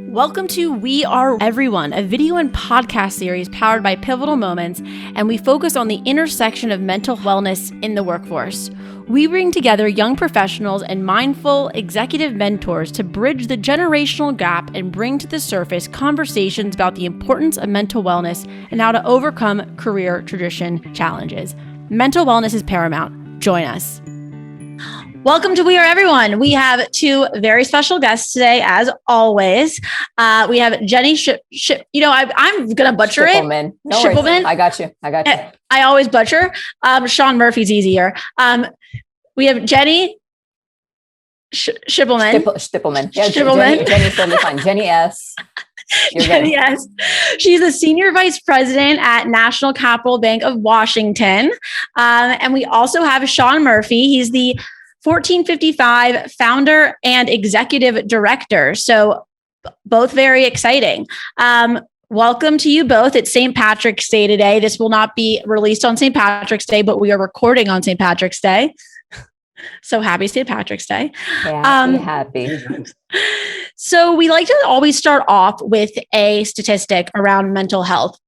Welcome to We Are Everyone, a video and podcast series powered by Pivotal Moments, and we focus on the intersection of mental wellness in the workforce. We bring together young professionals and mindful executive mentors to bridge the generational gap and bring to the surface conversations about the importance of mental wellness and how to overcome career tradition challenges. Mental wellness is paramount. Join us. Welcome to We Are Everyone. We have two very special guests today, as always. We have Jenny I'm going to butcher Shtipelman. it. No Shtipelman. worries. I got you. I always butcher. Sean Murphy's easier. We have Jenny Shtipelman. Shtipelman. Yeah, Shtipelman. Jenny's totally fine. Jenny S. Jenny S. She's the Senior Vice President at National Capital Bank of Washington. And we also have Sean Murphy. He's the 1455 founder and executive director. So both very exciting. Welcome to you both. It's St. Patrick's Day today. This will not be released on St. Patrick's Day, but we are recording on St. Patrick's Day. So happy St. Patrick's Day. Happy. So we like to always start off with a statistic around mental health.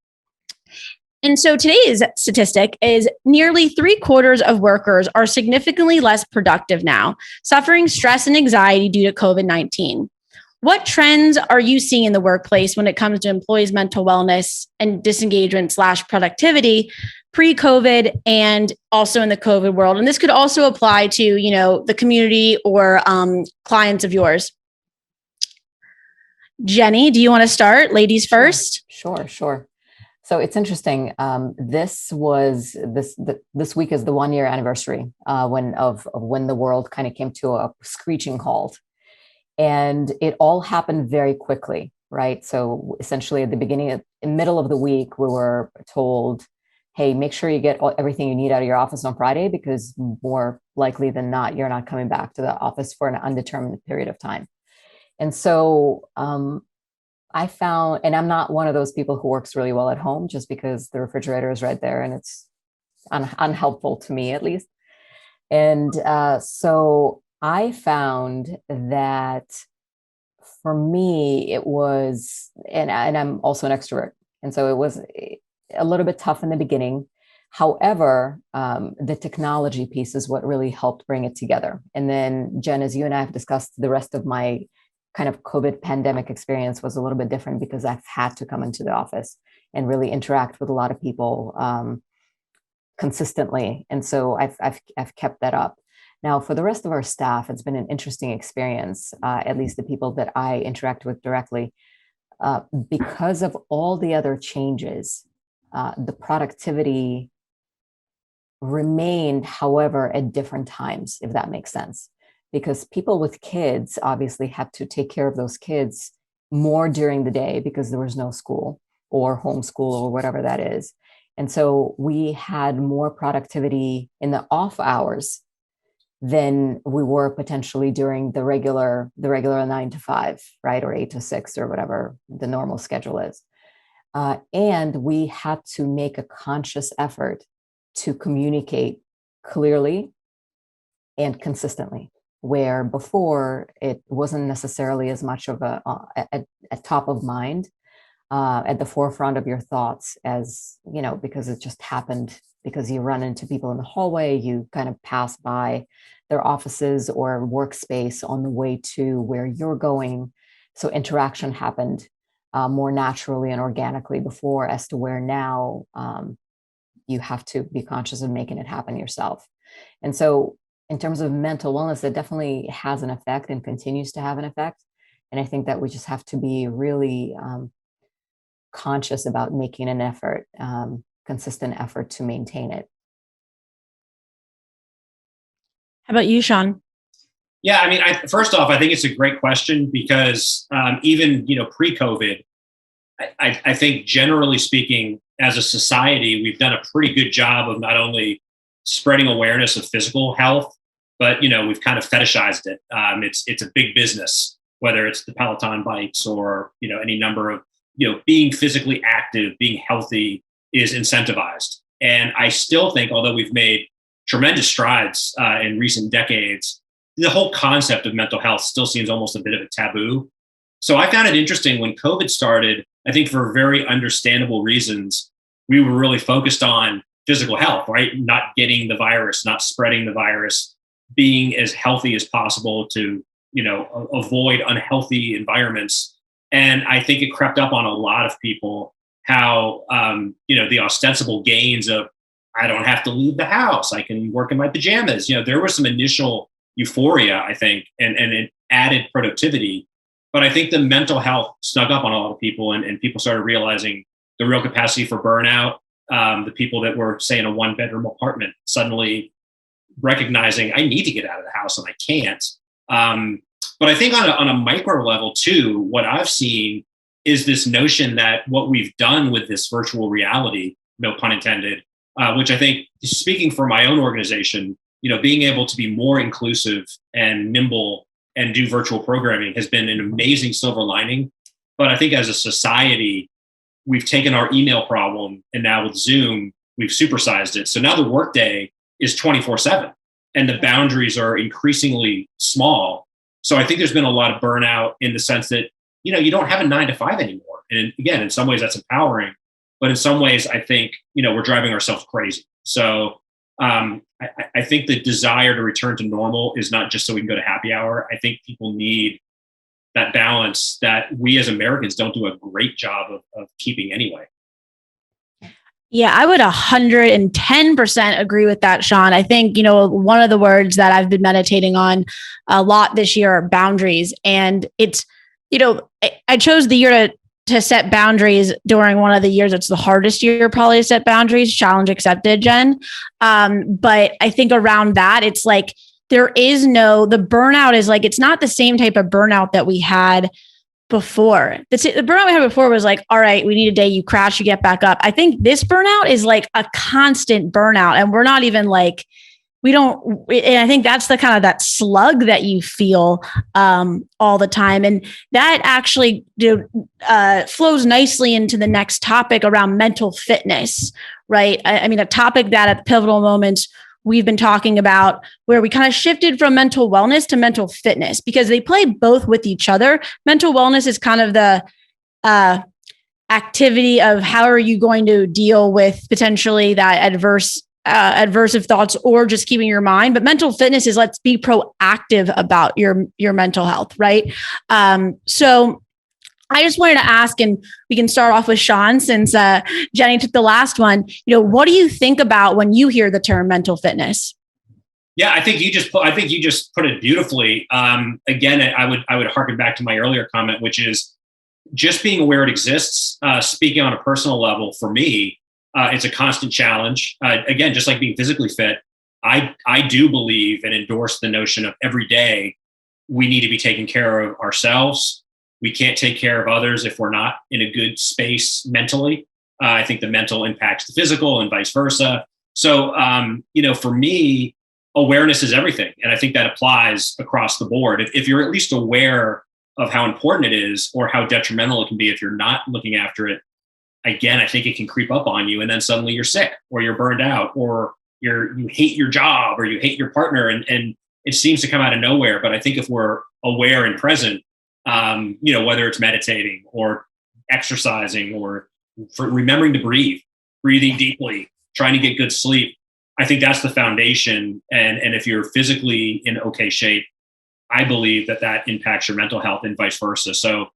And so today's statistic is nearly 3/4 of workers are significantly less productive now, suffering stress and anxiety due to COVID-19. What trends are you seeing in the workplace when it comes to employees' mental wellness and disengagement / productivity pre-COVID and also in the COVID world? And this could also apply to, the community or clients of yours. Jenny, do you want to start? Ladies first. Sure. So it's interesting. This week is the 1-year anniversary when the world kind of came to a screeching halt, and it all happened very quickly, right? So essentially, at the middle of the week, we were told, "Hey, make sure you get everything you need out of your office on Friday, because more likely than not, you're not coming back to the office for an undetermined period of time." And so I found, and I'm not one of those people who works really well at home just because the refrigerator is right there and it's unhelpful to me, at least. And so I found that for me, it was, and I'm also an extrovert. And so it was a little bit tough in the beginning. However, the technology piece is what really helped bring it together. And then, Jen, as you and I have discussed, the rest of my kind of COVID pandemic experience was a little bit different because I've had to come into the office and really interact with a lot of people consistently. And so I've kept that up. Now, for the rest of our staff, it's been an interesting experience, at least the people that I interact with directly, because of all the other changes. The productivity remained, however, at different times, if that makes sense. Because people with kids obviously had to take care of those kids more during the day because there was no school or homeschool or whatever that is. And so we had more productivity in the off hours than we were potentially during the regular 9 to 5, right? Or 8 to 6 or whatever the normal schedule is. And we had to make a conscious effort to communicate clearly and consistently, where before it wasn't necessarily as much of a top of mind, at the forefront of your thoughts, as because it just happened, because you run into people in the hallway, you kind of pass by their offices or workspace on the way to where you're going. So interaction happened more naturally and organically before, as to where now you have to be conscious of making it happen yourself. And so in terms of mental wellness, it definitely has an effect and continues to have an effect. And I think that we just have to be really conscious about making an effort, consistent effort to maintain it. How about you, Sean? Yeah, I mean, first off, I think it's a great question because even, pre-COVID, I think generally speaking, as a society, we've done a pretty good job of not only spreading awareness of physical health, but, we've kind of fetishized it. It's a big business, whether it's the Peloton bikes or, any number of, being physically active, being healthy is incentivized. And I still think, although we've made tremendous strides in recent decades, the whole concept of mental health still seems almost a bit of a taboo. So I found it interesting when COVID started. I think for very understandable reasons, we were really focused on physical health, right? Not getting the virus, not spreading the virus, being as healthy as possible to, avoid unhealthy environments. And I think it crept up on a lot of people how, the ostensible gains of, I don't have to leave the house, I can work in my pajamas. There was some initial euphoria, I think, and it added productivity. But I think the mental health snuck up on a lot of people, and people started realizing the real capacity for burnout. The people that were, say, in a 1-bedroom apartment suddenly recognizing I need to get out of the house and I can't. But I think on a micro level too, what I've seen is this notion that what we've done with this virtual reality, no pun intended, which I think, speaking for my own organization, being able to be more inclusive and nimble and do virtual programming has been an amazing silver lining. But I think as a society, we've taken our email problem and now with Zoom, we've supersized it. So now the workday is 24/7 and the boundaries are increasingly small. So I think there's been a lot of burnout in the sense that, you don't have a 9 to 5 anymore. And again, in some ways that's empowering, but in some ways I think, we're driving ourselves crazy. So I think the desire to return to normal is not just so we can go to happy hour. I think people need that balance that we as Americans don't do a great job of keeping anyway. Yeah, I would 110% agree with that, Sean. I think, one of the words that I've been meditating on a lot this year are boundaries. And it's, I chose the year to set boundaries during one of the years. It's the hardest year probably to set boundaries, challenge accepted, Jen. But I think around that, it's like, the burnout is like, it's not the same type of burnout that we had before. The burnout we had before was like, all right, we need a day, you crash, you get back up. I think this burnout is like a constant burnout. And we're not even like, and I think that's the kind of that slug that you feel all the time. And that actually flows nicely into the next topic around mental fitness, right? I mean, a topic that at the Pivotal Moments we've been talking about, where we kind of shifted from mental wellness to mental fitness because they play both with each other. Mental wellness is kind of the activity of how are you going to deal with potentially that adversive thoughts or just keeping your mind. But mental fitness is let's be proactive about your mental health, right? So I just wanted to ask, and we can start off with Sean since Jenny took the last one. What do you think about when you hear the term mental fitness? Yeah, I think you just put it beautifully. Again, I would harken back to my earlier comment, which is just being aware it exists. Speaking on a personal level, for me, it's a constant challenge. Again, just like being physically fit, I do believe and endorse the notion of every day we need to be taking care of ourselves. We can't take care of others if we're not in a good space mentally. I think the mental impacts the physical and vice versa. So, for me, awareness is everything. And I think that applies across the board. If you're at least aware of how important it is or how detrimental it can be if you're not looking after it, again, I think it can creep up on you and then suddenly you're sick or you're burned out or you hate your job or you hate your partner and it seems to come out of nowhere. But I think if we're aware and present, whether it's meditating or exercising or for remembering to breathing deeply, trying to get good sleep, I think that's the foundation. And if you're physically in okay shape, I believe that impacts your mental health and vice versa. So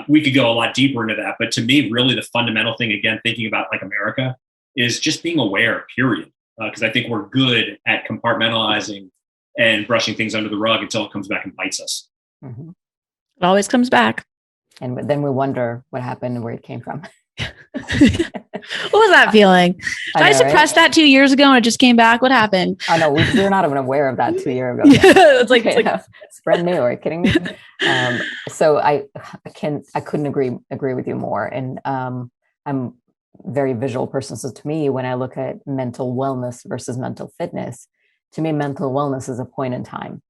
we could go a lot deeper into that. But to me, really the fundamental thing, again, thinking about like America, is just being aware, period. Because I think we're good at compartmentalizing and brushing things under the rug until it comes back and bites us. Mm-hmm. It always comes back. And then we wonder what happened and where it came from. What was that feeling? Did I suppress that 2 years ago and it just came back? What happened? Oh no, we were not even aware of that 2 years ago. It's like it's brand new. Are you kidding me? So I couldn't agree with you more. And I'm a very visual person. So to me, when I look at mental wellness versus mental fitness, to me, mental wellness is a point in time.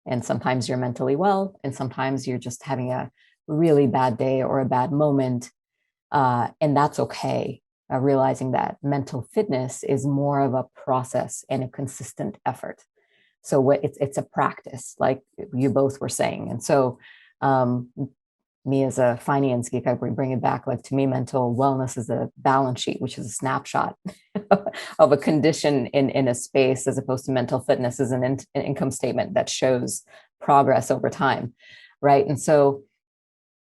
And sometimes you're mentally well, and sometimes you're just having a really bad day or a bad moment. And that's okay. Realizing that mental fitness is more of a process and a consistent effort. So it's a practice, like you both were saying. And so me as a finance geek, I bring it back. Like, to me, mental wellness is a balance sheet, which is a snapshot of a condition in a space, as opposed to mental fitness is an income statement that shows progress over time, right? And so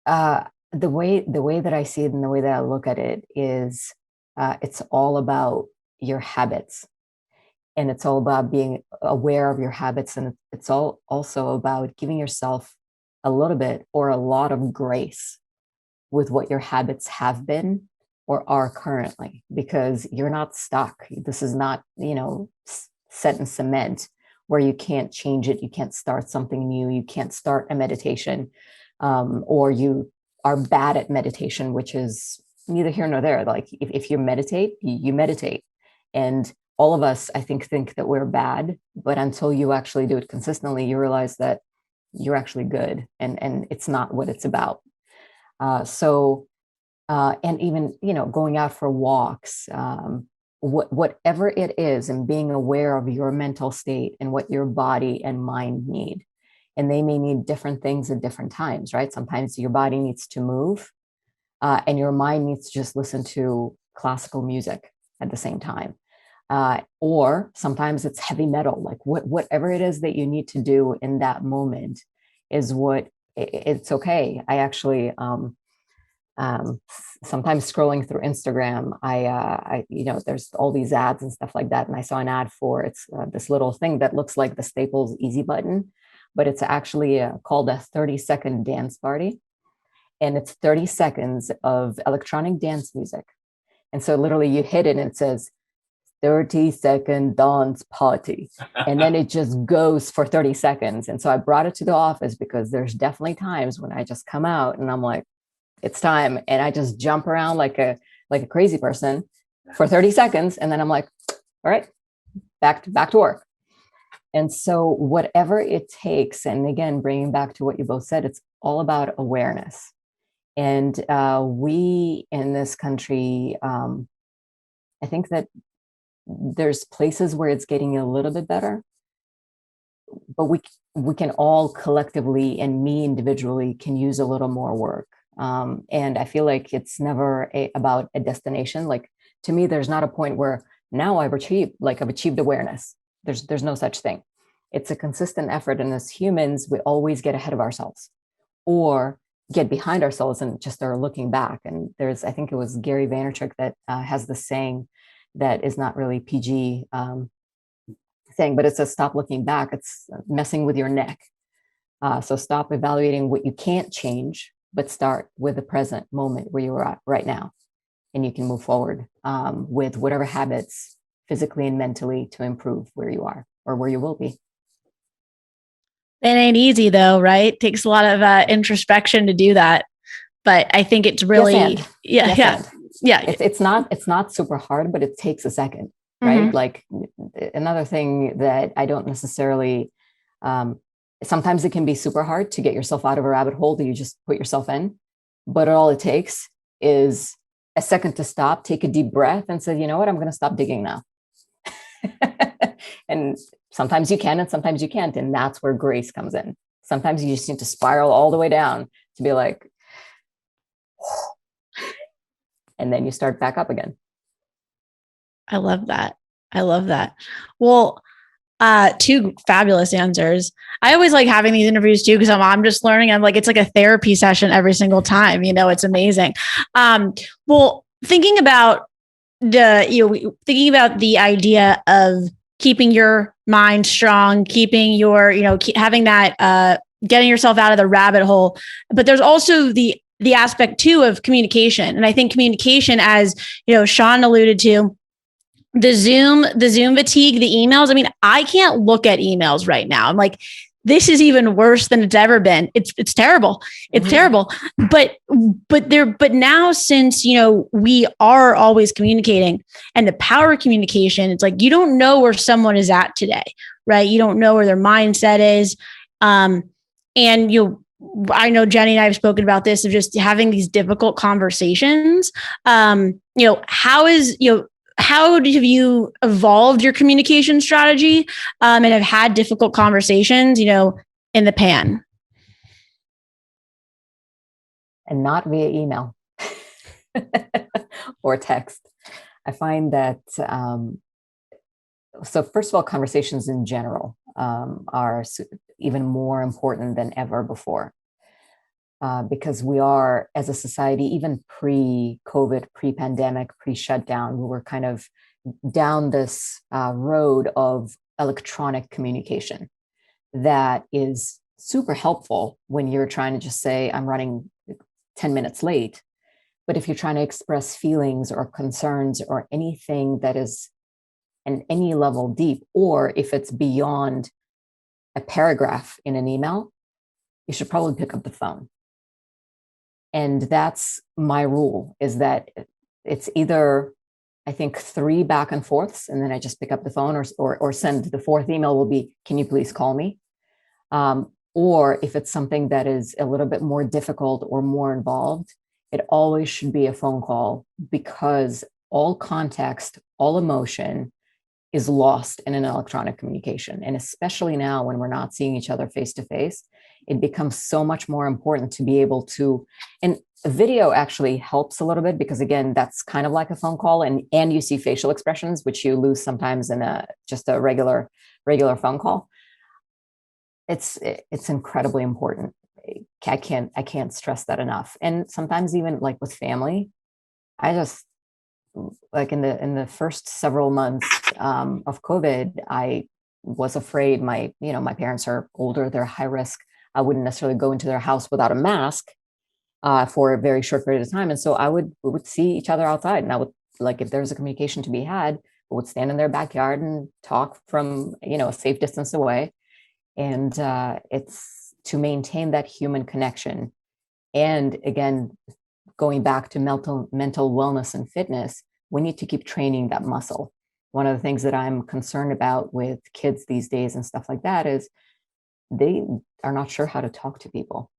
the way that I see it and the way that I look at it is, it's all about your habits, and it's all about being aware of your habits, and it's all also about giving yourself a little bit or a lot of grace with what your habits have been or are currently, because you're not stuck. This is not, set in cement where you can't change it. You can't start something new. You can't start a meditation, or you are bad at meditation, which is neither here nor there. Like, if you meditate, you meditate. And all of us, I think that we're bad, but until you actually do it consistently, you realize that you're actually good, and it's not what it's about. And even, going out for walks, whatever it is, and being aware of your mental state and what your body and mind need. And they may need different things at different times, right? Sometimes your body needs to move, and your mind needs to just listen to classical music at the same time. Or sometimes it's heavy metal, like whatever it is that you need to do in that moment is what it's okay. I actually, sometimes scrolling through Instagram, there's all these ads and stuff like that. And I saw an ad for, it's this little thing that looks like the Staples easy button, but it's actually called a 30-second dance party. And it's 30 seconds of electronic dance music. And so literally you hit it and it says 30-second dance party. And then it just goes for 30 seconds. And so I brought it to the office because there's definitely times when I just come out and I'm like, it's time. And I just jump around like a crazy person for 30 seconds. And then I'm like, all right, back to work. And so whatever it takes, and again, bringing back to what you both said, it's all about awareness. And we in this country, I think that there's places where it's getting a little bit better, but we can all collectively, and me individually, can use a little more work. And I feel like it's never about a destination. Like, to me, there's not a point where now I've achieved awareness. There's no such thing. It's a consistent effort. And as humans, we always get ahead of ourselves or get behind ourselves and just are looking back. And I think it was Gary Vaynerchuk that has this saying that is not really PG thing, but it's a stop looking back. It's messing with your neck. So stop evaluating what you can't change, but start with the present moment where you're at right now. And you can move forward with whatever habits, physically and mentally, to improve where you are or where you will be. It ain't easy though, right? It takes a lot of introspection to do that. But I think it's really, yeah. It's not super hard, but it takes a second, right? Mm-hmm. Like, another thing that I don't necessarily, sometimes it can be super hard to get yourself out of a rabbit hole that you just put yourself in. But all it takes is a second to stop, take a deep breath, and say, you know what, I'm going to stop digging now. And sometimes you can, and sometimes you can't. And that's where grace comes in. Sometimes you just need to spiral all the way down to be like, and then you start back up again. I love that. Well, two fabulous answers. I always like having these interviews too, because I'm just learning. I'm like, it's like a therapy session every single time. It's amazing. Well, thinking about the idea of keeping your mind strong, keeping your, having that, getting yourself out of the rabbit hole. But there's also the aspect too of communication. And I think communication, as Sean alluded to, the Zoom fatigue, the emails. I mean, I can't look at emails right now. I'm like, this is even worse than it's ever been. It's terrible. It's terrible. But now, since, we are always communicating, and the power of communication, it's like, you don't know where someone is at today, right? You don't know where their mindset is. And I know Jenny and I have spoken about this, of just having these difficult conversations. How have you evolved your communication strategy and have had difficult conversations, in the pan? and not via email or text. I find that, so first of all, conversations in general are even more important than ever before. Because we are, as a society, even pre-COVID, pre-pandemic, pre-shutdown, we were kind of down this road of electronic communication that is super helpful when you're trying to just say, I'm running 10 minutes late. But if you're trying to express feelings or concerns or anything that is in any level deep, or if it's beyond a paragraph in an email, you should probably pick up the phone. And that's my rule, is that it's either, I think, 3 back and forths, and then I just pick up the phone, or send the 4th email will be, can you please call me? Or if it's something that is a little bit more difficult or more involved, it always should be a phone call, because all context, all emotion is lost in an electronic communication. And especially now when we're not seeing each other face to face, it becomes so much more important to be able to, and video actually helps a little bit, because again, that's kind of like a phone call, and you see facial expressions, which you lose sometimes in just a regular phone call. It's incredibly important. I can't stress that enough. And sometimes even like with family, I just, like in the first several months of COVID, I was afraid. My parents are older, they're high risk. I wouldn't necessarily go into their house without a mask for a very short period of time. And so we would see each other outside, and I would, like, if there was a communication to be had, we would stand in their backyard and talk from, a safe distance away. And it's to maintain that human connection. And again, going back to mental wellness and fitness, we need to keep training that muscle. One of the things that I'm concerned about with kids these days and stuff like that is they are not sure how to talk to people.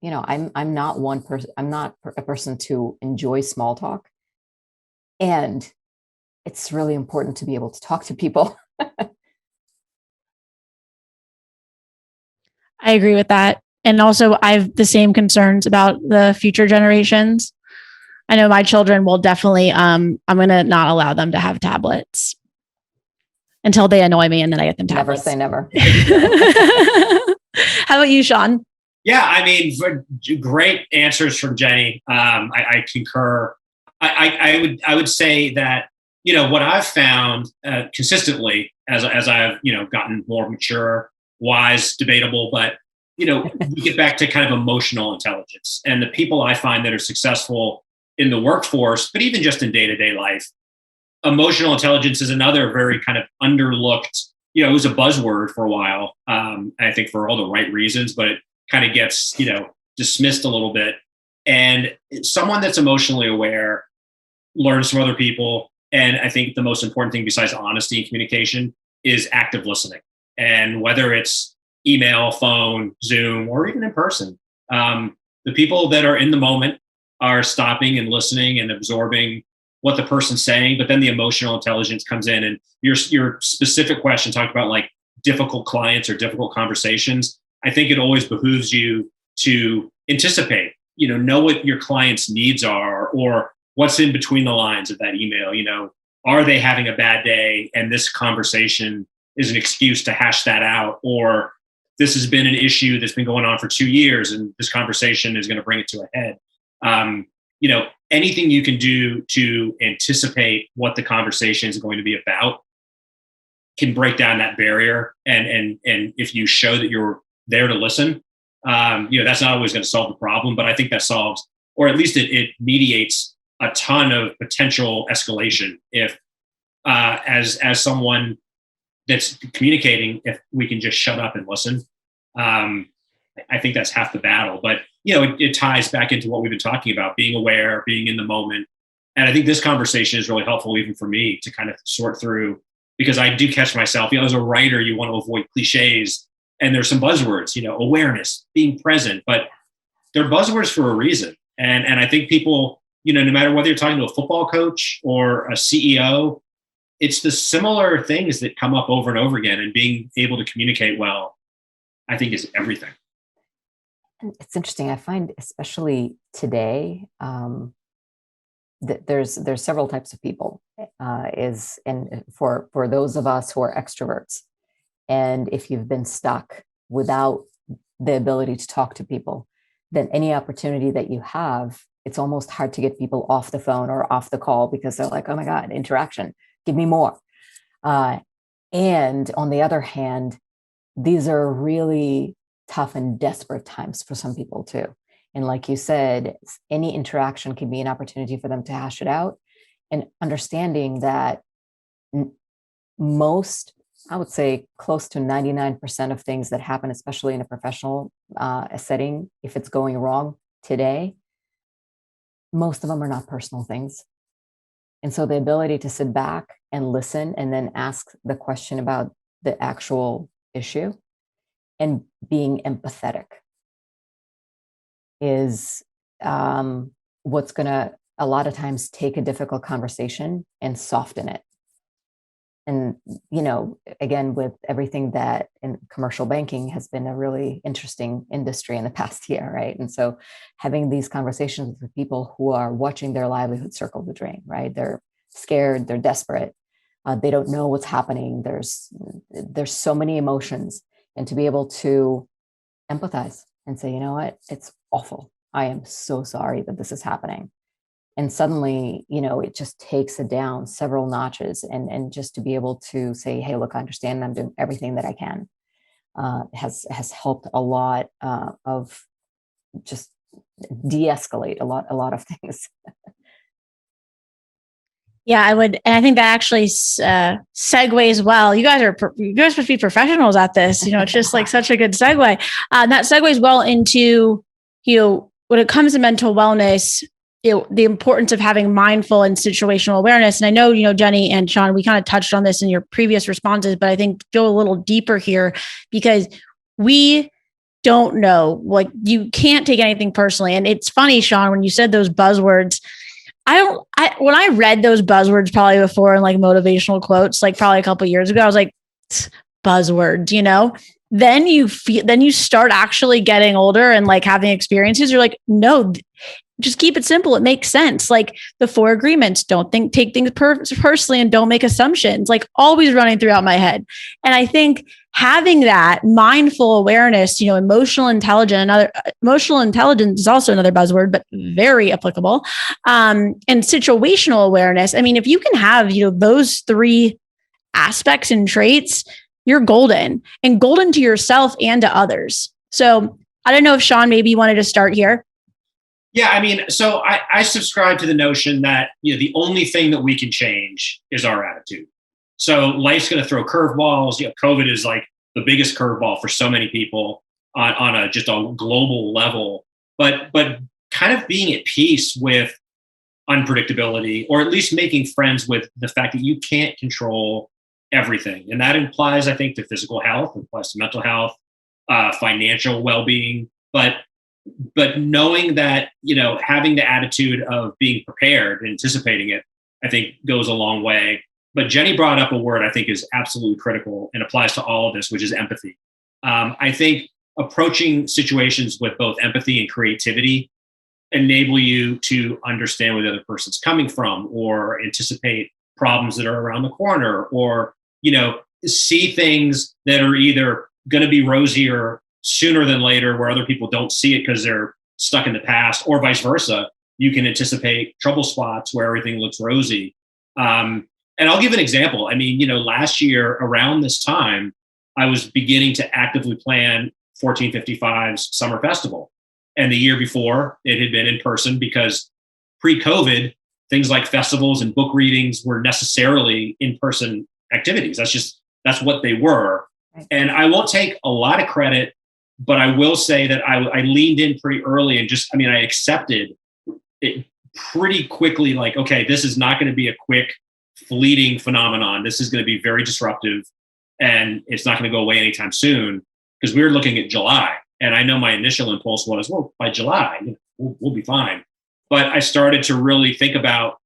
I'm not one person. I'm not a person to enjoy small talk. And it's really important to be able to talk to people. I agree with that. And also, I have the same concerns about the future generations. I know my children will definitely, I'm going to not allow them to have tablets until they annoy me, and then I get them tablets. Never say never. How about you, Sean? Yeah, I mean, great answers from Jenny. I concur. I would say that, what I've found consistently as I've, gotten more mature, wise, debatable, but, we get back to kind of emotional intelligence. And the people I find that are successful in the workforce, but even just in day-to-day life, emotional intelligence is another very kind of underlooked, it was a buzzword for a while. I think for all the right reasons, but it kind of gets, dismissed a little bit. And someone that's emotionally aware learns from other people. And I think the most important thing besides honesty and communication is active listening. And whether it's email, phone, Zoom, or even in person, the people that are in the moment are stopping and listening and absorbing what the person's saying. But then the emotional intelligence comes in, and your specific question talked about like difficult clients or difficult conversations. I think it always behooves you to anticipate, know what your client's needs are, or what's in between the lines of that email. Are they having a bad day and this conversation is an excuse to hash that out? Or this has been an issue that's been going on for 2 years and this conversation is going to bring it to a head. Anything you can do to anticipate what the conversation is going to be about can break down that barrier. And if you show that you're there to listen, that's not always going to solve the problem, but I think that solves, or at least it mediates a ton of potential escalation. If as someone that's communicating, if we can just shut up and listen, I think that's half the battle. But it ties back into what we've been talking about: being aware, being in the moment. And I think this conversation is really helpful, even for me, to kind of sort through, because I do catch myself. As a writer, you want to avoid cliches, and there's some buzzwords, awareness, being present, but they're buzzwords for a reason. And I think people, no matter whether you're talking to a football coach or a CEO, it's the similar things that come up over and over again. And being able to communicate well, I think, is everything. And it's interesting. I find, especially today, that there's several types of people. And for those of us who are extroverts, and if you've been stuck without the ability to talk to people, then any opportunity that you have, it's almost hard to get people off the phone or off the call because they're like, oh my God, interaction, give me more. And on the other hand, these are really tough and desperate times for some people too. And like you said, any interaction can be an opportunity for them to hash it out, and understanding that most, I would say close to 99% of things that happen, especially in a professional setting, if it's going wrong today, most of them are not personal things. And so the ability to sit back and listen and then ask the question about the actual issue and being empathetic is what's going to a lot of times take a difficult conversation and soften it. And, again, with everything that in commercial banking has been a really interesting industry in the past year, right? And so having these conversations with people who are watching their livelihood circle the drain, right? They're scared, they're desperate, they don't know what's happening. There's so many emotions, and to be able to empathize and say, you know what, it's awful. I am so sorry that this is happening. And suddenly, it just takes it down several notches. And just to be able to say, hey, look, I understand, I'm doing everything that I can, has helped a lot of just de-escalate a lot of things. Yeah, I would, and I think that actually segues well. You guys are supposed to be professionals at this. It's just like such a good segue. That segues well into when it comes to mental wellness, the importance of having mindful and situational awareness. And I know, Jenny and Sean, we kind of touched on this in your previous responses, but I think go a little deeper here, because we don't know, like, you can't take anything personally. And it's funny, Sean, when you said those buzzwords, when I read those buzzwords probably before in like motivational quotes, like probably a couple of years ago, I was like, buzzwords, then you start actually getting older and like having experiences. You're like, no, just keep it simple. It makes sense. Like the 4 agreements, don't take things personally, and don't make assumptions, like always running throughout my head. And I think having that mindful awareness, emotional intelligence is also another buzzword, but very applicable. And situational awareness. I mean, if you can have, those 3 aspects and traits, you're golden, and golden to yourself and to others. So I don't know if Sean, maybe you wanted to start here. Yeah, I mean, so I subscribe to the notion that the only thing that we can change is our attitude. So life's going to throw curveballs. COVID is like the biggest curveball for so many people on just a global level. But kind of being at peace with unpredictability, or at least making friends with the fact that you can't control everything, and that implies, I think, to physical health, implies to mental health, financial well-being, but knowing that, having the attitude of being prepared, anticipating it, I think goes a long way. But Jenny brought up a word I think is absolutely critical and applies to all of this, which is empathy. I think approaching situations with both empathy and creativity enable you to understand where the other person's coming from, or anticipate problems that are around the corner, or, see things that are either going to be rosier sooner than later, where other people don't see it because they're stuck in the past, or vice versa. You can anticipate trouble spots where everything looks rosy. And I'll give an example. I mean, last year around this time, I was beginning to actively plan 1455's summer festival. And the year before, it had been in person, because pre-COVID, things like festivals and book readings were necessarily in-person activities. That's what they were. And I won't take a lot of credit, but I will say that I leaned in pretty early and I accepted it pretty quickly. Like, okay, this is not going to be a quick, fleeting phenomenon. This is going to be very disruptive, and it's not going to go away anytime soon, because we were looking at July. And I know my initial impulse was, well, by July, we'll be fine. But I started to really think about,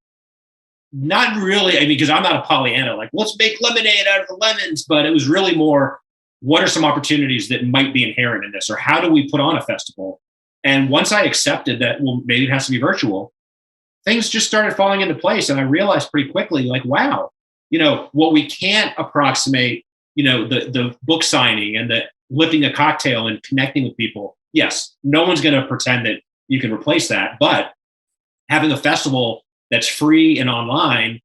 not really, because I'm not a Pollyanna, like, let's make lemonade out of the lemons, but it was really more, what are some opportunities that might be inherent in this, or how do we put on a festival? And once I accepted that, well, maybe it has to be virtual, things just started falling into place. And I realized pretty quickly, like, wow, what we can't approximate, the book signing and the lifting a cocktail and connecting with people. Yes, no one's going to pretend that you can replace that. But having a festival that's free and online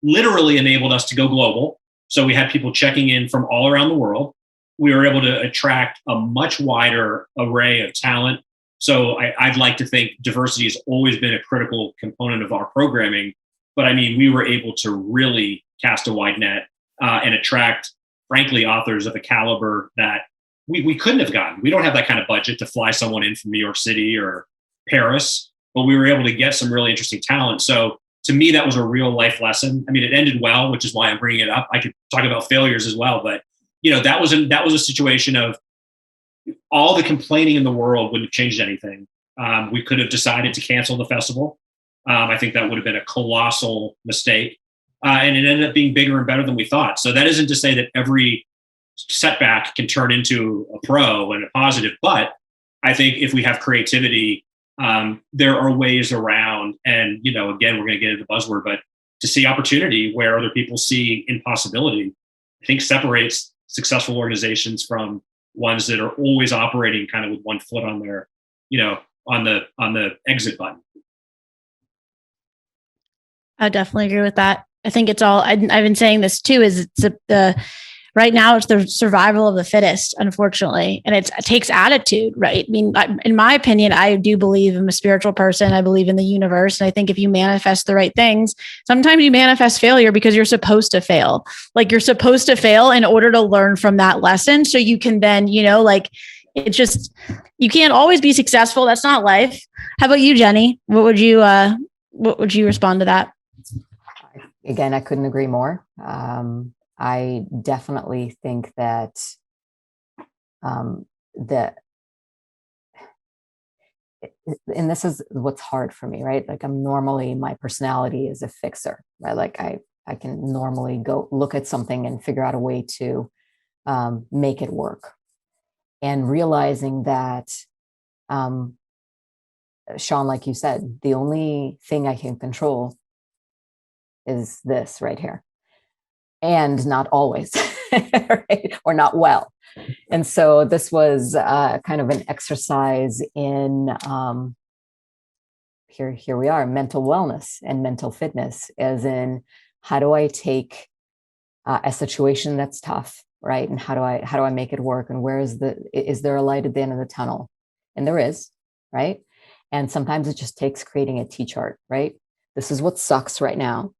literally enabled us to go global. So we had people checking in from all around the world. We were able to attract a much wider array of talent. So I'd like to think diversity has always been a critical component of our programming. But I mean, we were able to really cast a wide net and attract, frankly, authors of a caliber that we couldn't have gotten. We don't have that kind of budget to fly someone in from New York City or Paris, but we were able to get some really interesting talent. So to me, that was a real life lesson. I mean, it ended well, which is why I'm bringing it up. I could talk about failures as well, but that was a situation of all the complaining in the world wouldn't have changed anything. We could have decided to cancel the festival. I think that would have been a colossal mistake. And it ended up being bigger and better than we thought. So that isn't to say that every setback can turn into a pro and a positive, but I think if we have creativity, there are ways around. And, again, we're going to get into the buzzword, but to see opportunity where other people see impossibility, I think separates successful organizations from ones that are always operating kind of with one foot on their, on the exit button. I definitely agree with that. I think it's all, I've been saying this too, is it's right now it's the survival of the fittest, unfortunately. And it takes attitude, right? I mean, in my opinion, I do believe I'm a spiritual person. I believe in the universe. And I think if you manifest the right things, sometimes you manifest failure because you're supposed to fail. Like you're supposed to fail in order to learn from that lesson. So you can then, it's just, you can't always be successful. That's not life. How about you, Jenny? What would you respond to that? Again, I couldn't agree more. I definitely think that and this is what's hard for me, right? Like my personality is a fixer, right? Like I can normally go look at something and figure out a way to make it work. And realizing that, Sean, like you said, the only thing I can control is this right here. And not always, right? Or not well. And so this was kind of an exercise in, here we are, mental wellness and mental fitness, as in, how do I take a situation that's tough, right? And how do I make it work? And is there a light at the end of the tunnel? And there is, right? And sometimes it just takes creating a T-chart, right? This is what sucks right now.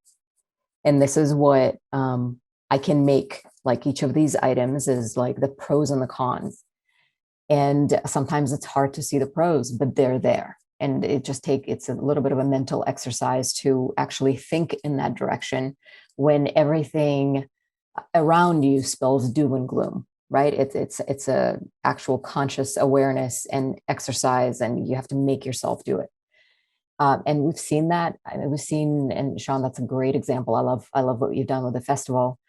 And this is what I can make, like each of these items is like the pros and the cons. And sometimes it's hard to see the pros, but they're there. And it's a little bit of a mental exercise to actually think in that direction when everything around you spells doom and gloom, right? It's a actual conscious awareness and exercise, and you have to make yourself do it. And we've seen that. And Sean, that's a great example. I love what you've done with the festival,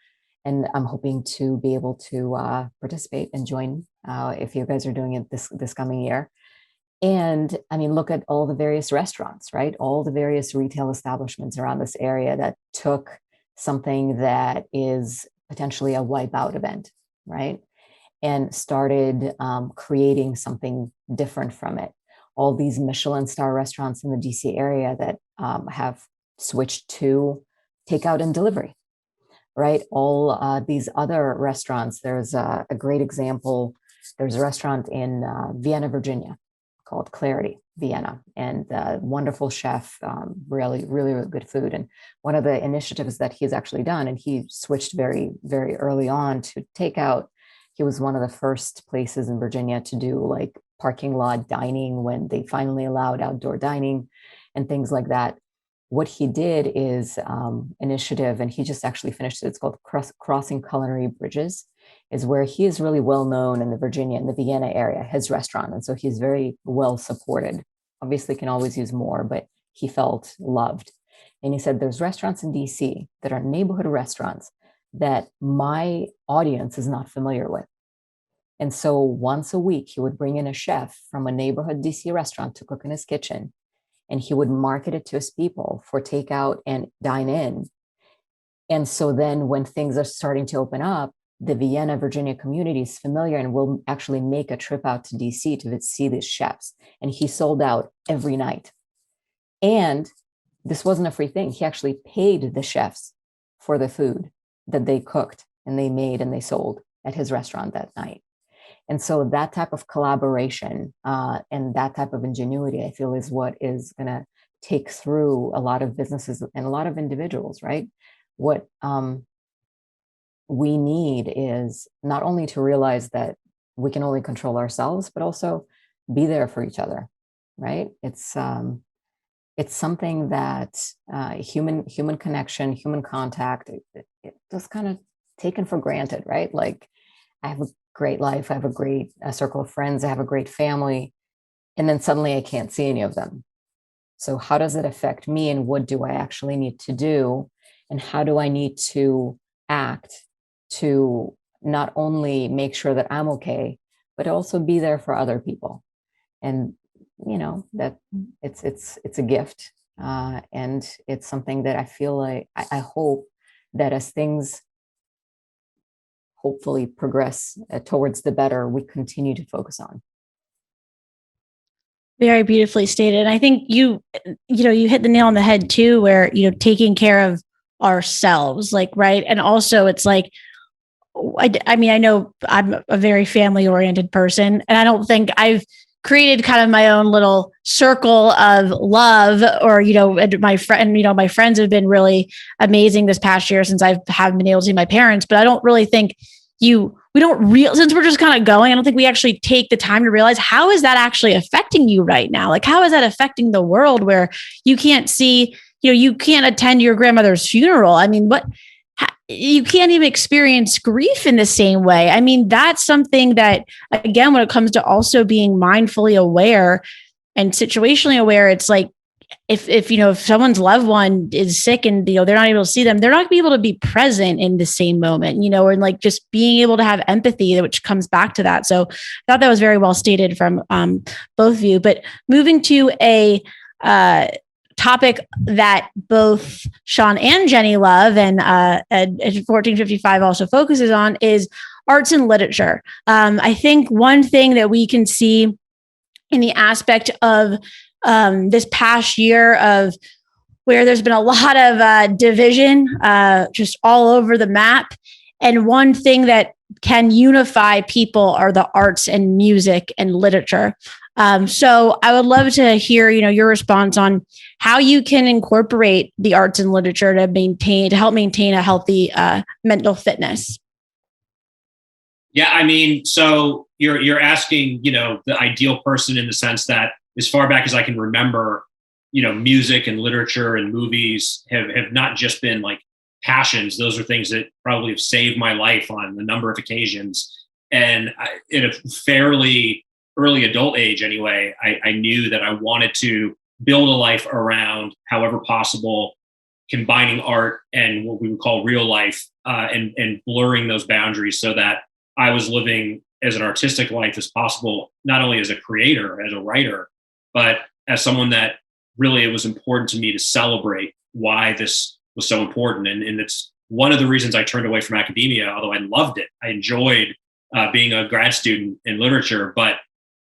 and I'm hoping to be able to participate and join if you guys are doing it this coming year. And I mean, look at all the various restaurants, right? All the various retail establishments around this area that took something that is potentially a wipeout event, right? And started creating something different from it. All these Michelin star restaurants in the DC area that have switched to takeout and delivery, right? All these other restaurants, there's a great example. There's a restaurant in Vienna, Virginia called Clarity Vienna, and wonderful chef, really, really, really good food. And one of the initiatives that he's actually done, and he switched very, very early on to takeout. He was one of the first places in Virginia to do like parking lot dining when they finally allowed outdoor dining and things like that. What he did is initiative, and he just actually finished it. It's called Crossing Culinary Bridges, is where he is really well known in the Vienna area, his restaurant. And so he's very well supported. Obviously can always use more, but he felt loved. And he said, there's restaurants in DC that are neighborhood restaurants that my audience is not familiar with. And so once a week, he would bring in a chef from a neighborhood DC restaurant to cook in his kitchen, and he would market it to his people for takeout and dine in. And so then when things are starting to open up, the Vienna, Virginia community is familiar and will actually make a trip out to DC to see these chefs. And he sold out every night. And this wasn't a free thing. He actually paid the chefs for the food that they cooked and they made and they sold at his restaurant that night. And so that type of collaboration and that type of ingenuity, I feel, is what is going to take through a lot of businesses and a lot of individuals, right? What we need is not only to realize that we can only control ourselves, but also be there for each other, right? It's something that human connection, human contact, it just kind of taken for granted, right? Like, I have a great life, I have a great circle of friends, I have a great family, and then suddenly I can't see any of them. So how does it affect me, and what do I actually need to do, and how do I need to act to not only make sure that I'm okay, but also be there for other people? And that it's a gift, and it's something that I feel like I hope that as things hopefully progress towards the better, we continue to focus on. Very beautifully stated. And I think you hit the nail on the head too, where, taking care of ourselves, like, right. And also it's like, I mean, I know I'm a very family oriented person, and I don't think I've created kind of my own little circle of love, or, my friends have been really amazing this past year since I haven't been able to see my parents, but I don't really think since we're just kind of going, I don't think we actually take the time to realize, how is that actually affecting you right now? Like, how is that affecting the world where you can't see, you can't attend your grandmother's funeral? I mean, you can't even experience grief in the same way. I mean, that's something that, again, when it comes to also being mindfully aware and situationally aware, it's like, if someone's loved one is sick and, they're not able to see them, they're not gonna be able to be present in the same moment, and like just being able to have empathy, which comes back to that. So I thought that was very well stated from both of you. But moving to a topic that both Sean and Jenny love, and 1455 also focuses on, is arts and literature. I think one thing that we can see in the aspect of this past year, of where there's been a lot of division just all over the map, and one thing that can unify people are the arts and music and literature. So I would love to hear, your response on how you can incorporate the arts and literature to help maintain a healthy mental fitness. Yeah, I mean, so you're asking, the ideal person, in the sense that, as far back as I can remember, music and literature and movies have not just been like passions. Those are things that probably have saved my life on a number of occasions. And in a fairly early adult age anyway, I knew that I wanted to build a life around, however possible, combining art and what we would call real life, and blurring those boundaries, so that I was living as an artistic life as possible, not only as a creator, as a writer, but as someone that really, it was important to me to celebrate why this was so important. And it's one of the reasons I turned away from academia, although I loved it. I enjoyed being a grad student in literature, but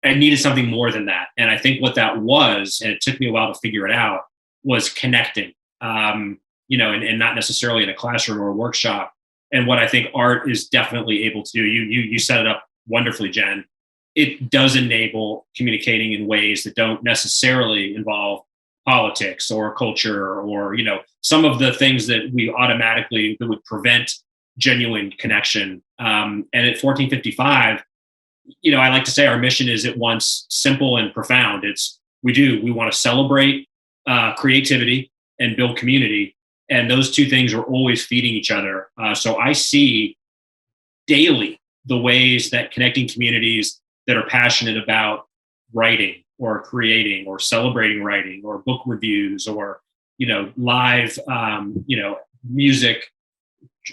I needed something more than that. And I think what that was, and it took me a while to figure it out, was connecting, and not necessarily in a classroom or a workshop. And what I think art is definitely able to do, you set it up wonderfully, Jen. It does enable communicating in ways that don't necessarily involve politics or culture, or, some of the things that that would prevent genuine connection. And at 1455, I like to say our mission is at once simple and profound. We want to celebrate creativity and build community. And those two things are always feeding each other. So I see daily the ways that connecting communities that are passionate about writing or creating or celebrating writing or book reviews or, live, music,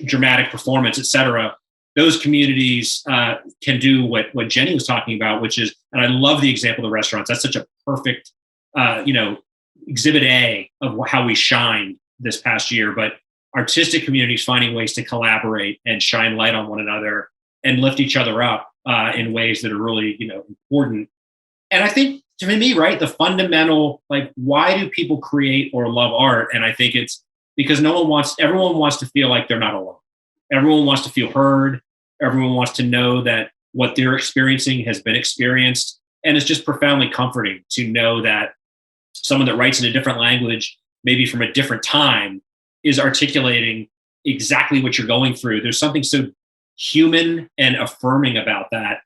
dramatic performance, etc., those communities can do what Jenny was talking about, which is, and I love the example of the restaurants. That's such a perfect, exhibit A of how we shined this past year. But artistic communities finding ways to collaborate and shine light on one another and lift each other up in ways that are really, important. And I think, to me, right, the fundamental, like, why do people create or love art? And I think it's because everyone wants to feel like they're not alone. Everyone wants to feel heard. Everyone wants to know that what they're experiencing has been experienced. And it's just profoundly comforting to know that someone that writes in a different language, maybe from a different time, is articulating exactly what you're going through. There's something so human and affirming about that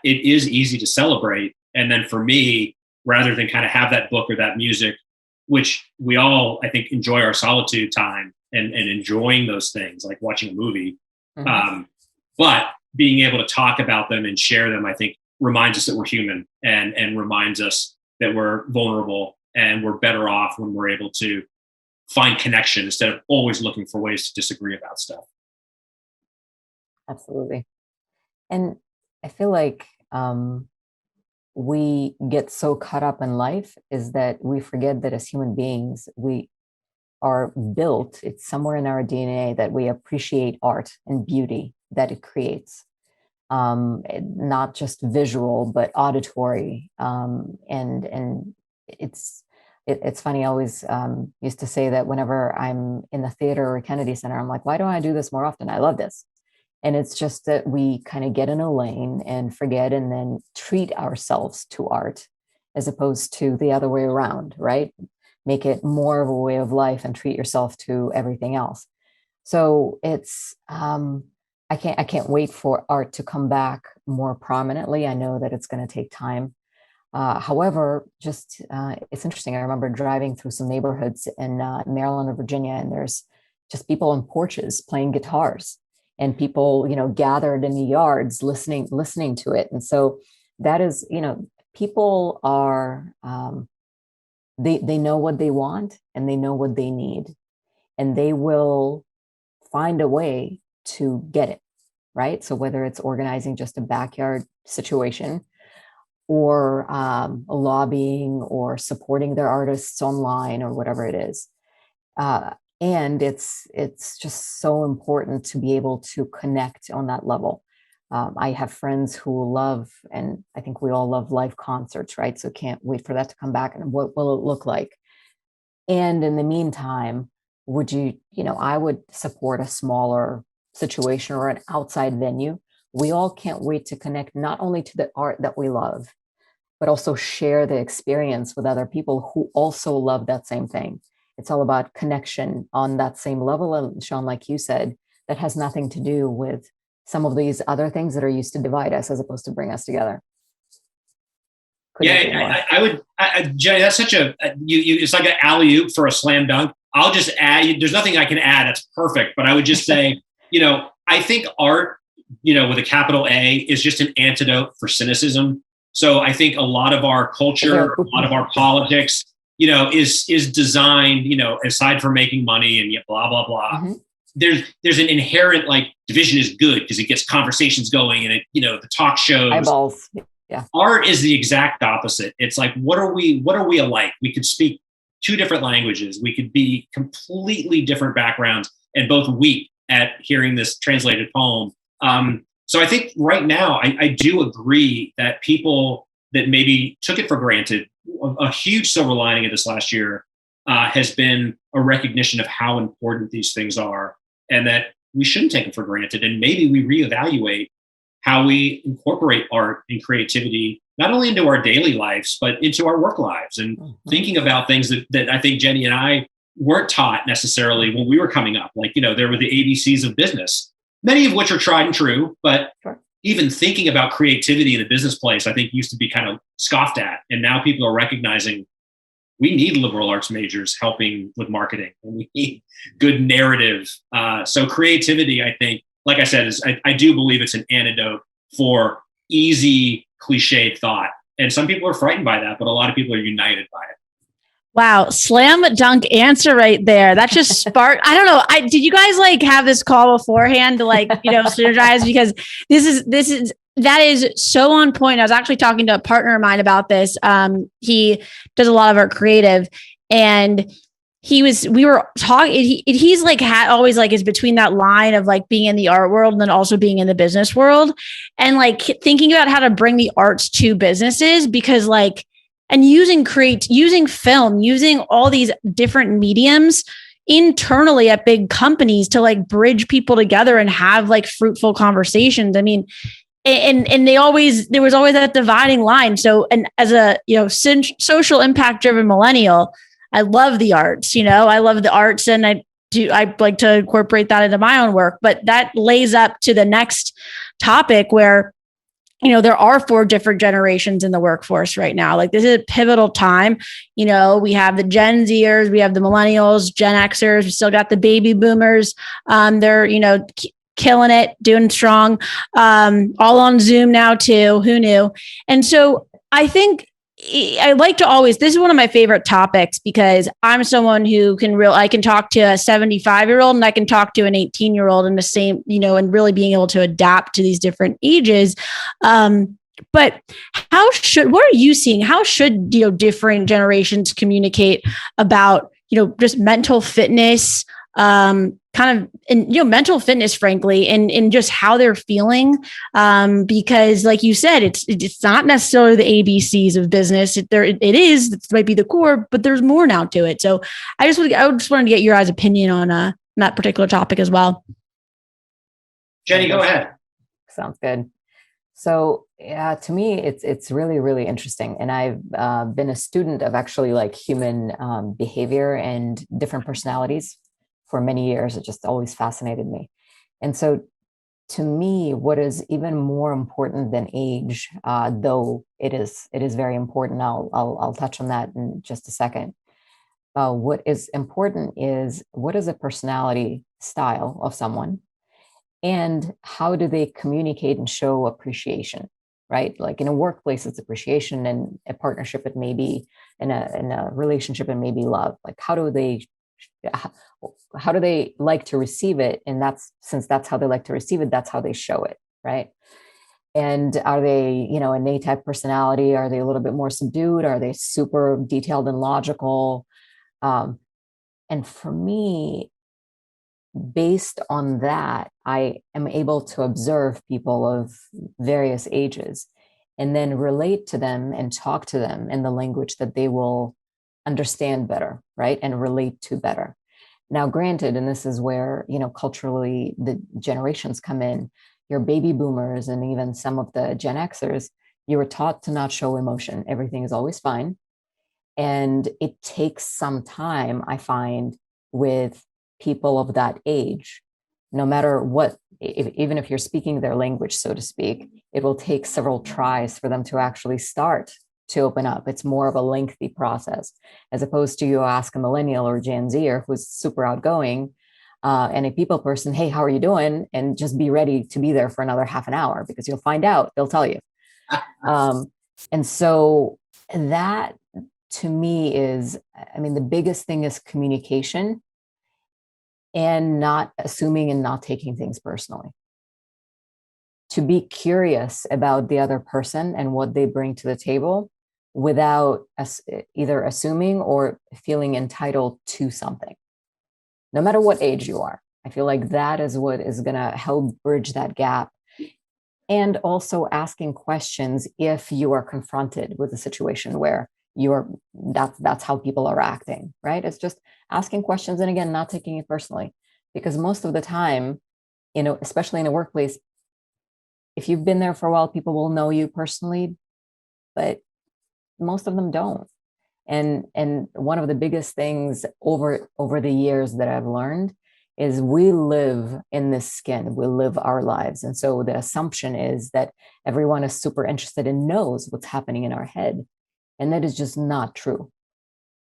it is easy to celebrate. And then for me, rather than kind of have that book or that music, which we all, I think, enjoy our solitude time and enjoying those things, like watching a movie. Mm-hmm. But being able to talk about them and share them, I think, reminds us that we're human and reminds us that we're vulnerable and we're better off when we're able to find connection instead of always looking for ways to disagree about stuff. Absolutely. And I feel like we get so caught up in life is that we forget that as human beings, we are built, it's somewhere in our DNA that we appreciate art and beauty that it creates. Not just visual, but auditory. And it's funny, I always used to say that whenever I'm in the theater or Kennedy Center, I'm like, why don't I do this more often? I love this. And it's just that we kind of get in a lane and forget and then treat ourselves to art as opposed to the other way around, right? Make it more of a way of life and treat yourself to everything else. So it's, I can't wait for art to come back more prominently. I know that it's going to take time. However, it's interesting. I remember driving through some neighborhoods in Maryland or Virginia, and there's just people on porches playing guitars. And people, gathered in the yards listening to it. And so that is, people are, they know what they want and they know what they need, and they will find a way to get it, right? So whether it's organizing just a backyard situation or lobbying or supporting their artists online or whatever it is. And it's just so important to be able to connect on that level. I have friends who love, and I think we all love, live concerts, right? So can't wait for that to come back. And what will it look like? And in the meantime, I would support a smaller situation or an outside venue. We all can't wait to connect not only to the art that we love, but also share the experience with other people who also love that same thing. It's all about connection on that same level. And Sean, like you said, that has nothing to do with some of these other things that are used to divide us as opposed to bring us together. I would, Jenny, that's such it's like an alley-oop for a slam dunk. I'll just add, there's nothing I can add. That's perfect. But I would just say, I think art, with a capital A, is just an antidote for cynicism. So I think a lot of our culture, a lot of our politics, is designed, aside from making money and blah, blah, blah. Mm-hmm. There's an inherent, division is good because it gets conversations going and the talk shows. Eyeballs. Yeah. Art is the exact opposite. It's like, what are we alike? We could speak two different languages. We could be completely different backgrounds and both weep at hearing this translated poem. So I think right now, I do agree that people that maybe took it for granted, a huge silver lining of this last year has been a recognition of how important these things are and that we shouldn't take them for granted. And maybe we reevaluate how we incorporate art and creativity, not only into our daily lives, but into our work lives and thinking about things that I think Jenny and I weren't taught necessarily when we were coming up. There were the ABCs of business, many of which are tried and true, but even thinking about creativity in a business place, I think used to be kind of scoffed at. And now people are recognizing we need liberal arts majors helping with marketing and we need good narrative. So creativity, I think, like I said, I do believe it's an antidote for easy cliched thought. And some people are frightened by that, but a lot of people are united by it. Wow, slam dunk answer right there. That just sparked. I don't know. Did you guys like have this call beforehand to like, synergize? Because that is so on point. I was actually talking to a partner of mine about this. He does a lot of our creative, and we were talking, he's like always like is between that line of like being in the art world and then also being in the business world, and like thinking about how to bring the arts to businesses, because like, and using film, using all these different mediums internally at big companies to like bridge people together and have like fruitful conversations. I mean, and there was always that dividing line. So, and as a, social impact driven millennial, I love the arts, I love the arts, and I like to incorporate that into my own work, but that lays up to the next topic where, there are 4 different generations in the workforce right now. Like, this is a pivotal time. We have the Gen Zers, we have the millennials, Gen Xers, we still got the baby boomers. They're, killing it, doing strong, all on Zoom now too. Who knew? And so I think I like to always, this is one of my favorite topics, because I'm someone who I can talk to a 75-year-old and I can talk to an 18-year-old in the same, and really being able to adapt to these different ages. But what are you seeing? How should, different generations communicate about, just mental fitness, mental fitness, frankly, and just how they're feeling. Because like you said, it's not necessarily the ABCs of business. It might be the core, but there's more now to it. So I just wanted to get your guys' opinion on that particular topic as well. Jenny, go ahead. Sounds good. So yeah, to me, it's really, really interesting. And I've been a student of actually like human behavior and different personalities for many years. It just always fascinated me. And so to me, what is even more important than age, though it is very important. I'll touch on that in just a second. What is important is, what is a personality style of someone, and how do they communicate and show appreciation, right? Like in a workplace, it's appreciation, and a partnership, it may be, in a relationship, it may be love. Like, how do they like to receive it? And since that's how they like to receive it, that's how they show it, right? And are they, an A-type personality? Are they a little bit more subdued? Are they super detailed and logical? And for me, based on that, I am able to observe people of various ages and then relate to them and talk to them in the language that they will understand better, right? And relate to better. Now, granted, and this is where, culturally the generations come in, your baby boomers and even some of the Gen Xers, you were taught to not show emotion. Everything is always fine. And it takes some time, I find, with people of that age, no matter what, even if you're speaking their language, so to speak, it will take several tries for them to actually start to open up. It's more of a lengthy process, as opposed to you ask a millennial or Gen Zer who's super outgoing and a people person, hey, how are you doing? And just be ready to be there for another half an hour, because you'll find out, they'll tell you. And so that, to me, is, the biggest thing is communication, and not assuming and not taking things personally. To be curious about the other person and what they bring to the table, without either assuming or feeling entitled to something, no matter what age you are. I feel like that is what is going to help bridge that gap. And also asking questions if you are confronted with a situation where that's how people are acting, right? It's just asking questions, and again, not taking it personally, because most of the time, especially in a workplace, if you've been there for a while, people will know you personally, but most of them don't. And one of the biggest things over the years that I've learned is, we live in this skin, we live our lives. And so the assumption is that everyone is super interested and knows what's happening in our head. And that is just not true.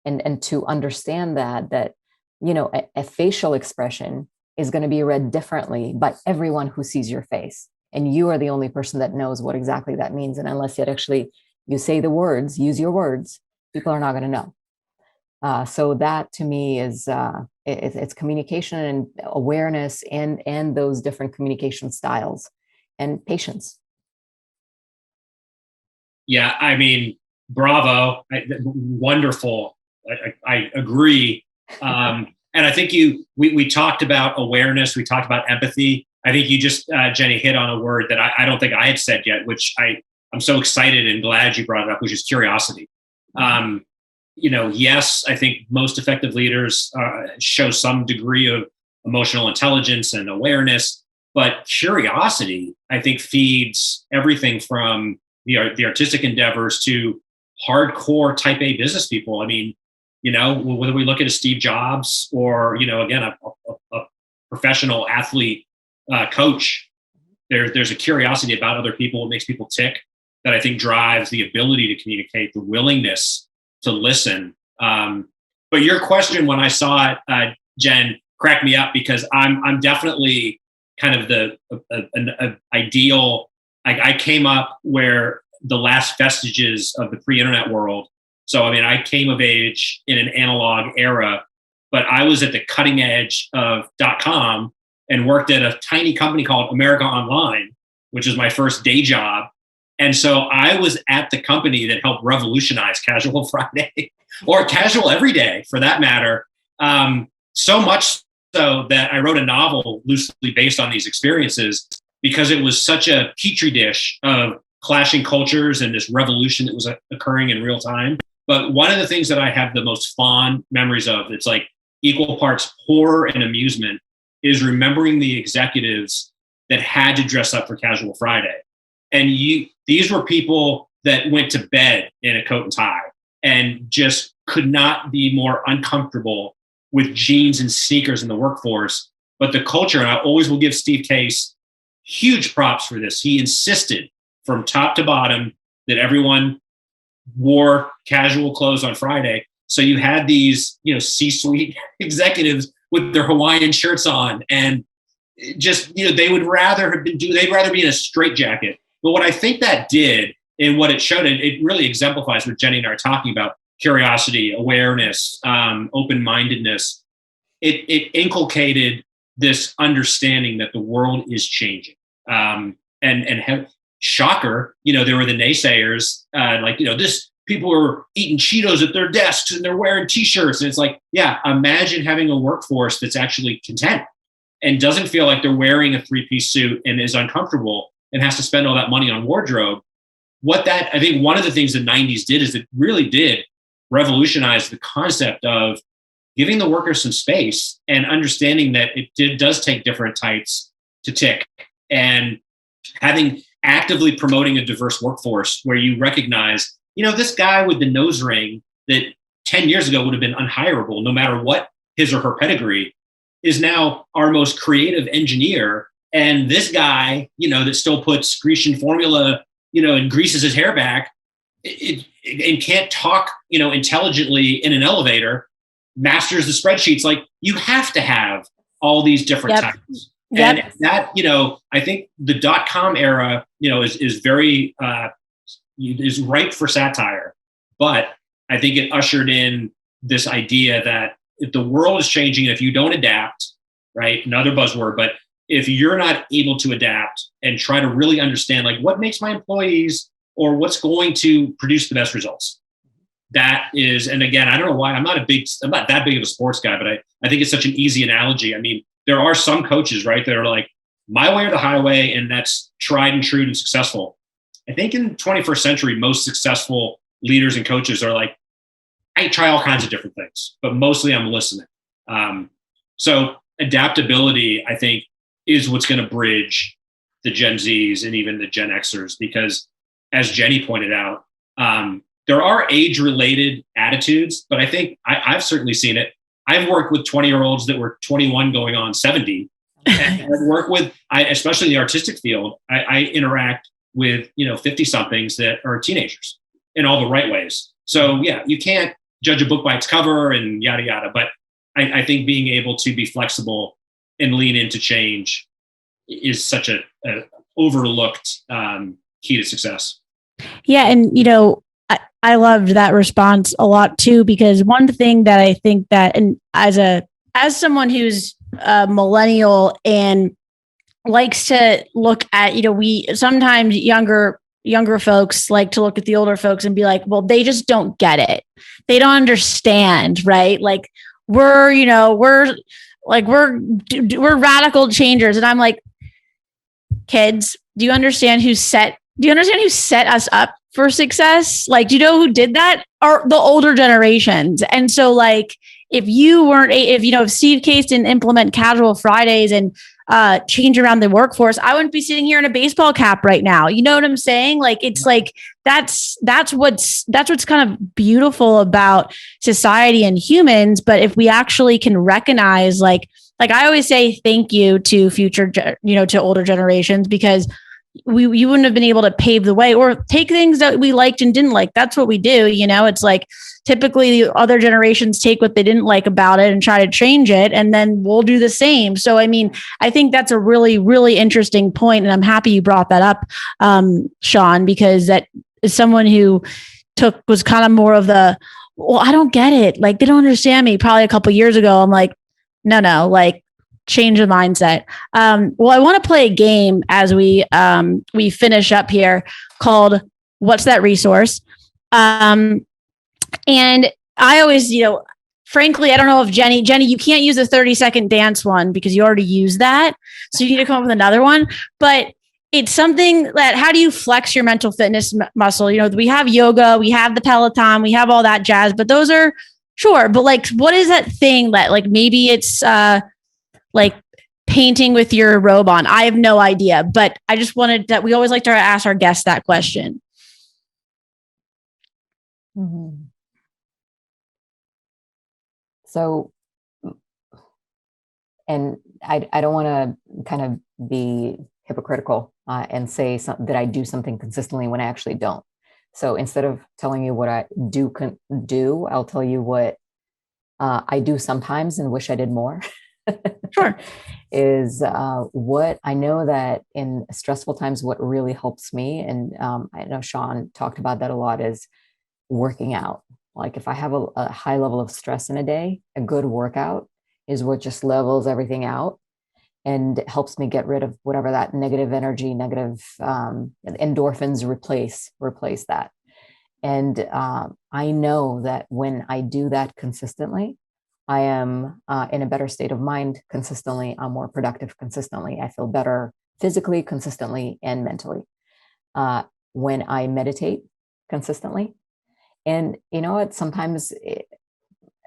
And to understand that, a facial expression is going to be read differently by everyone who sees your face. And you are the only person that knows what exactly that means. And unless you say the words, use your words, people are not going to know. So that to me is it's communication and awareness and those different communication styles and patience. Yeah, I mean, bravo, wonderful. I agree, and I think we talked about awareness, we talked about empathy. I think you just Jenny hit on a word that I don't think I had said yet, which I'm so excited and glad you brought it up, which is curiosity. Yes, I think most effective leaders show some degree of emotional intelligence and awareness, but curiosity, I think, feeds everything from the artistic endeavors to hardcore type A business people. I mean, whether we look at a Steve Jobs or, again, a professional athlete coach, there's a curiosity about other people. It makes people tick that I think drives the ability to communicate, the willingness to listen. But your question, when I saw it, Jen, cracked me up because I'm definitely kind of an ideal. I came up where the last vestiges of the pre-internet world. So, I mean, I came of age in an analog era, but I was at the cutting edge of .com and worked at a tiny company called America Online, which is my first day job. And so I was at the company that helped revolutionize Casual Friday or Casual Every Day for that matter. So much so that I wrote a novel loosely based on these experiences because it was such a petri dish of clashing cultures and this revolution that was occurring in real time. But one of the things that I have the most fond memories of, it's like equal parts horror and amusement, is remembering the executives that had to dress up for Casual Friday. And these were people that went to bed in a coat and tie and just could not be more uncomfortable with jeans and sneakers in the workforce. But the culture, and I always will give Steve Case huge props for this. He insisted from top to bottom that everyone wore casual clothes on Friday. So you had these, C-suite executives with their Hawaiian shirts on, and just, they'd rather be in a straitjacket. But what I think that did, and what it showed, it really exemplifies what Jenny and I are talking about: curiosity, awareness, open-mindedness. It inculcated this understanding that the world is changing. Shocker, there were the naysayers, this people are eating Cheetos at their desks and they're wearing T-shirts. And it's like, yeah, imagine having a workforce that's actually content and doesn't feel like they're wearing a three-piece suit and is uncomfortable and has to spend all that money on wardrobe. I think one of the things the 90s did is it really did revolutionize the concept of giving the workers some space and understanding that does take different types to tick, and actively promoting a diverse workforce where you recognize, this guy with the nose ring that 10 years ago would have been unhireable, no matter what his or her pedigree, is now our most creative engineer. And this guy, that still puts Grecian formula, and greases his hair back and can't talk, intelligently in an elevator, masters the spreadsheets. Like, you have to have all these different types. Yep. And that, I think the .com era, is very, is ripe for satire. But I think it ushered in this idea that if the world is changing, if you don't adapt, right, another buzzword, but if you're not able to adapt and try to really understand, like, what makes my employees or what's going to produce the best results, that is, and again, I don't know why I'm not that big of a sports guy, but I think it's such an easy analogy. I mean, there are some coaches, right, that are like, my way or the highway, and that's tried and true and successful. I think in the 21st century, most successful leaders and coaches are like, I try all kinds of different things, but mostly I'm listening. So adaptability, I think, is what's going to bridge the Gen Zs and even the Gen Xers, because as Jenny pointed out, there are age-related attitudes, but I think I've certainly seen it. I've worked with 20-year-olds that were 21 going on 70. And I've worked with, especially in the artistic field, I interact with, 50-somethings that are teenagers in all the right ways. So yeah, you can't judge a book by its cover and yada, yada. But I think being able to be flexible and lean into change is such a overlooked key to success. Yeah. And, I loved that response a lot too, because one thing that I think that, and as someone who's a millennial and likes to look at, we sometimes younger folks like to look at the older folks and be like, well, they just don't get it. They don't understand, right? Like we're radical changers. And I'm like, kids, do you understand who set us up for success? Like, do you know who did that? Are the older generations. And so like, if Steve Case didn't implement casual Fridays and change around the workforce, I wouldn't be sitting here in a baseball cap right now. You know what I'm saying? Like, it's like, that's what's kind of beautiful about society and humans. But if we actually can recognize, like I always say, thank you to to older generations, because you wouldn't have been able to pave the way or take things that we liked and didn't like. That's what we do. It's like typically the other generations take what they didn't like about it and try to change it, and then we'll do the same. So, I mean, I think that's a really, really interesting point, and I'm happy you brought that up, Sean, because that is someone who was kind of more of the, well, I don't get it. Like, they don't understand me. Probably a couple of years ago, I'm like, no, like, change the mindset. Well, I want to play a game as we finish up here called What's That Resource? And I always, frankly, I don't know if Jenny, you can't use a 30-second dance one because you already used that. So you need to come up with another one. But it's something that, how do you flex your mental fitness muscle? We have yoga, we have the Peloton, we have all that jazz, but those are sure. But like, what is that thing that, like, maybe it's like painting with your robe on? I have no idea, but I just wanted that. We always like to ask our guests that question. Mm-hmm. So, and I don't want to kind of be hypocritical and say that I do something consistently when I actually don't. So instead of telling you what I do, I'll tell you what I do sometimes and wish I did more. Sure. Is what I know that in stressful times, what really helps me, and I know Sean talked about that a lot, is working out. Like, if I have a high level of stress in a day, a good workout is what just levels everything out and helps me get rid of whatever that negative energy, negative endorphins replace that. And I know that when I do that consistently, I am in a better state of mind consistently. I'm more productive consistently. I feel better physically consistently and mentally. When I meditate consistently, and what, sometimes,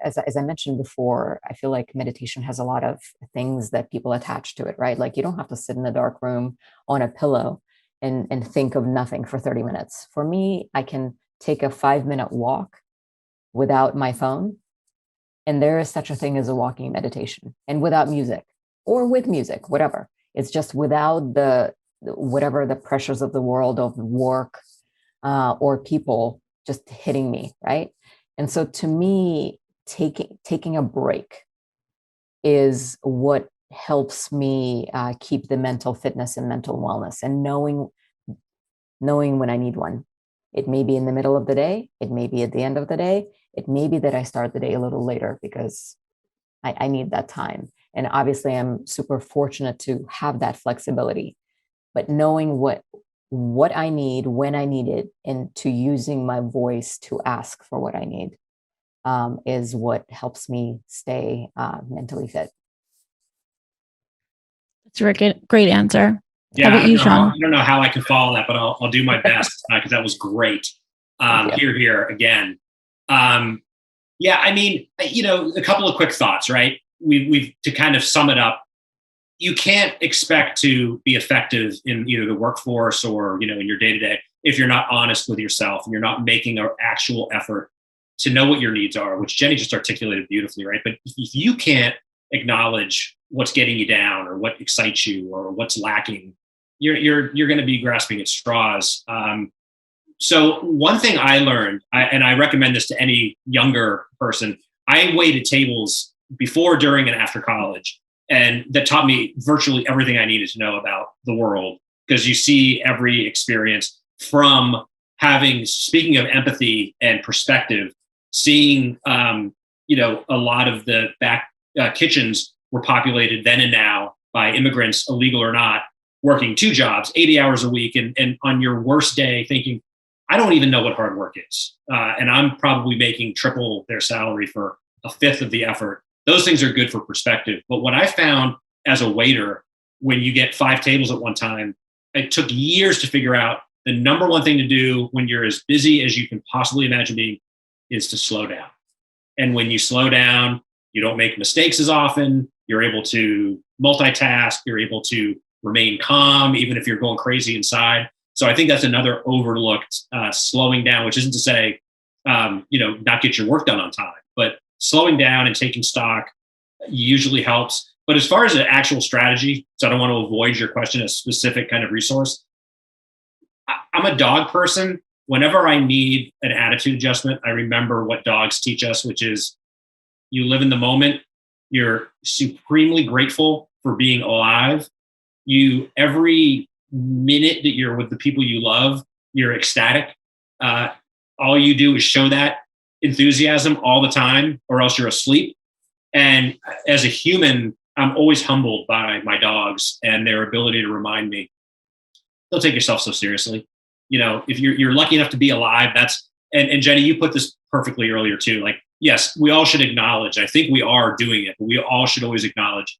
as I mentioned before, I feel like meditation has a lot of things that people attach to it, right? Like, you don't have to sit in a dark room on a pillow and think of nothing for 30 minutes. For me, I can take a 5-minute walk without my phone. And there is such a thing as a walking meditation, and without music or with music, whatever. It's just without whatever the pressures of the world, of work or people just hitting me, right? And so to me, taking a break is what helps me keep the mental fitness and mental wellness, and knowing when I need one. It may be in the middle of the day. It may be at the end of the day. It may be that I start the day a little later because I need that time. And obviously, I'm super fortunate to have that flexibility. But knowing what I need, when I need it, and to using my voice to ask for what I need is what helps me stay mentally fit. That's a great answer. Yeah, how about you, Sean? I don't know how I can follow that, but I'll do my best because that was great. Here again. Yeah, I mean, a couple of quick thoughts, right? We've to kind of sum it up. You can't expect to be effective in either the workforce or in your day to day if you're not honest with yourself and you're not making an actual effort to know what your needs are, which Jenny just articulated beautifully, right? But if you can't acknowledge what's getting you down or what excites you or what's lacking, you're going to be grasping at straws. So one thing I learned, and I recommend this to any younger person, I waited tables before, during, and after college. And that taught me virtually everything I needed to know about the world, because you see every experience from speaking of empathy and perspective, seeing, a lot of the back kitchens were populated then and now by immigrants, illegal or not, working 2 jobs, 80 hours a week. And on your worst day thinking, I don't even know what hard work is. And I'm probably making triple their salary for a fifth of the effort. Those things are good for perspective. But what I found as a waiter, when you get 5 tables at one time, it took years to figure out the number one thing to do when you're as busy as you can possibly imagine being is to slow down. And when you slow down, you don't make mistakes as often. You're able to multitask. You're able to remain calm, even if you're going crazy inside. So I think that's another overlooked slowing down, which isn't to say, not get your work done on time, but slowing down and taking stock usually helps. But as far as an actual strategy, so I don't want to avoid your question, a specific kind of resource. I'm a dog person. Whenever I need an attitude adjustment, I remember what dogs teach us, which is you live in the moment. You're supremely grateful for being alive. Every minute that you're with the people you love, you're ecstatic. All you do is show that enthusiasm all the time, or else you're asleep. And as a human, I'm always humbled by my dogs and their ability to remind me, don't take yourself so seriously. If you're lucky enough to be alive, and Jenny, you put this perfectly earlier too. Like, yes, we all should acknowledge, I think we are doing it, but we all should always acknowledge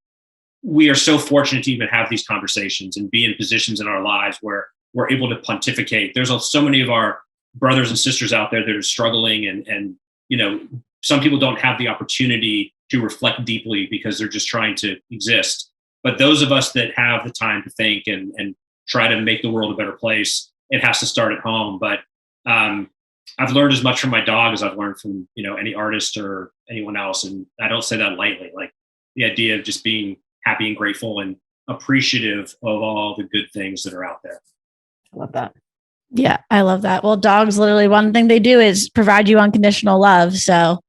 we are so fortunate to even have these conversations and be in positions in our lives where we're able to pontificate. There's so many of our brothers and sisters out there that are struggling, and some people don't have the opportunity to reflect deeply because they're just trying to exist. But those of us that have the time to think and try to make the world a better place, it has to start at home. But I've learned as much from my dog as I've learned from any artist or anyone else, and I don't say that lightly. Like the idea of just being happy and grateful and appreciative of all the good things that are out there. I love that. Yeah, I love that. Well, dogs, literally one thing they do is provide you unconditional love. So,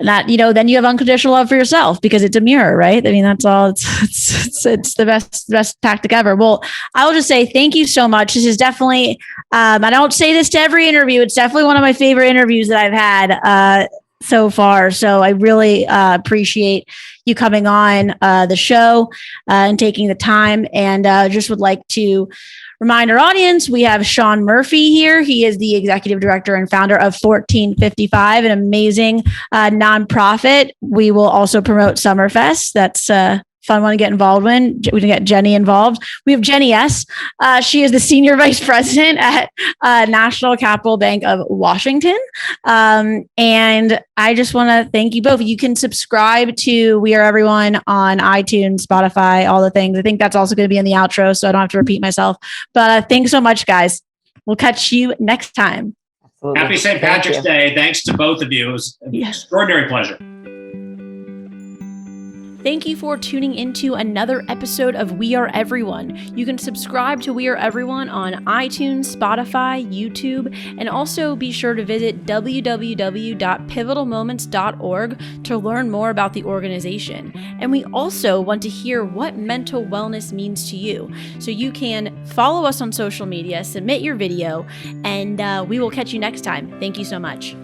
that, then you have unconditional love for yourself because it's a mirror, right? I mean, that's all. It's the best tactic ever. Well, I'll just say thank you so much. This is definitely, I don't say this to every interview. It's definitely one of my favorite interviews that I've had so far. So I really appreciate you coming on the show and taking the time, and just would like to remind our audience, we have Sean Murphy here. He is the executive director and founder of 1455, an amazing nonprofit. We will also promote Summerfest. That's a fun one to get involved in. We can get Jenny involved. We have Jenny S. She is the senior vice president at National Capital Bank of Washington. And I just want to thank you both. You can subscribe to We Are Everyone on iTunes, Spotify, all the things. I think that's also going to be in the outro, so I don't have to repeat myself. But thanks so much, guys. We'll catch you next time. Absolutely. Happy St. Patrick's Day. Thanks to both of you. It was an extraordinary pleasure. Thank you for tuning into another episode of We Are Everyone. You can subscribe to We Are Everyone on iTunes, Spotify, YouTube, and also be sure to visit www.pivotalmoments.org to learn more about the organization. And we also want to hear what mental wellness means to you. So you can follow us on social media, submit your video, and we will catch you next time. Thank you so much.